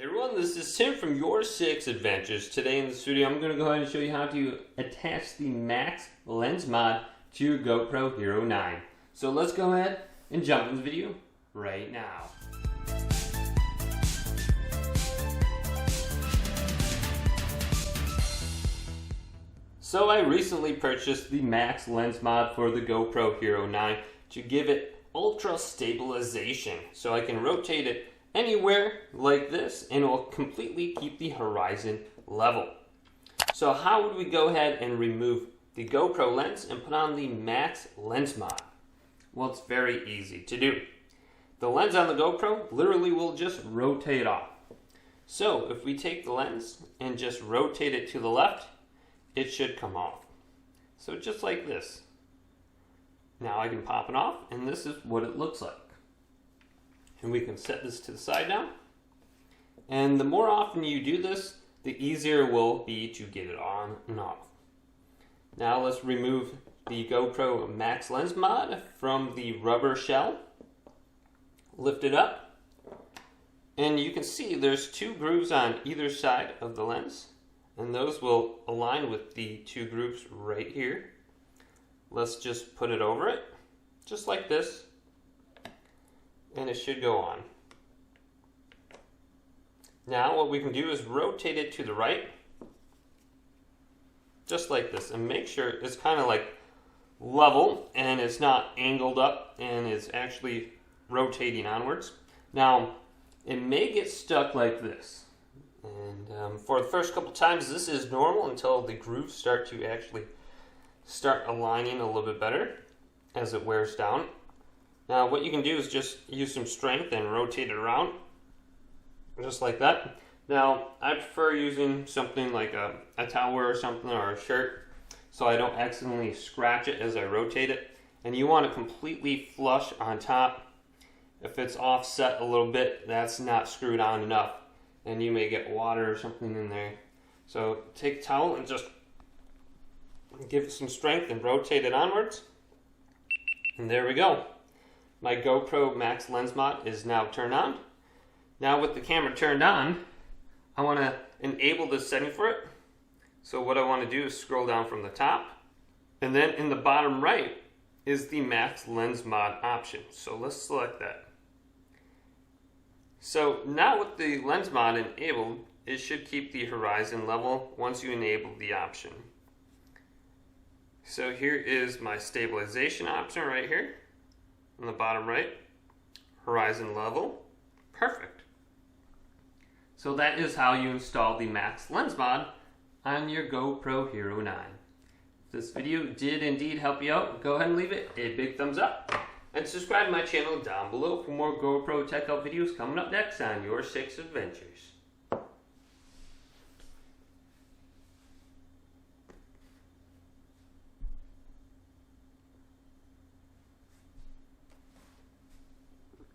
Hey everyone, this is Tim from YourSixAdventures. Today in this video I'm going to go ahead and show you how to attach the max lens mod to your GoPro Hero 9. So let's go ahead and jump in the video right now. So I recently purchased the max lens mod for the GoPro Hero 9 to give it ultra stabilization, so I can rotate it anywhere like this and it will completely keep the horizon level. So how would we go ahead and remove the GoPro lens and put on the max lens mod? Well, it's very easy to do. The lens on the GoPro literally will just rotate off. So if we take the lens and just rotate it to the left, it should come off. So just like this. Now I can pop it off and this is what it looks like. And we can set this to the side now. And the more often you do this, the easier it will be to get it on and off. Now let's remove the GoPro Max Lens mod from the rubber shell. Lift it up. And you can see there's two grooves on either side of the lens. And those will align with the two grooves right here. Let's just put it over it, just like this. And it should go on. Now what we can do is rotate it to the right, just like this, and make sure it's kind of like level and it's not angled up and it's actually rotating onwards. Now it may get stuck like this, and for the first couple times this is normal until the grooves start to actually start aligning a little bit better as it wears down. Now what you can do is just use some strength and rotate it around, just like that. Now I prefer using something like a towel or something, or a shirt, so I don't accidentally scratch it as I rotate it. And you want it completely flush on top. If it's offset a little bit, that's not screwed on enough, and you may get water or something in there. So take a towel and just give it some strength and rotate it onwards. And there we go. My GoPro Max Lens Mod is now turned on. Now with the camera turned on, I want to enable this setting for it. So what I want to do is scroll down from the top. And then in the bottom right is the Max Lens Mod option. So let's select that. So now with the lens mod enabled, it should keep the horizon level once you enable the option. So here is my stabilization option right here. On the bottom right, horizon level, perfect. So that is how you install the Max Lens mod on your GoPro Hero 9. If this video did indeed help you out, go ahead and leave it a big thumbs up. And subscribe to my channel down below for more GoPro tech help videos coming up next on YourSixAdventures.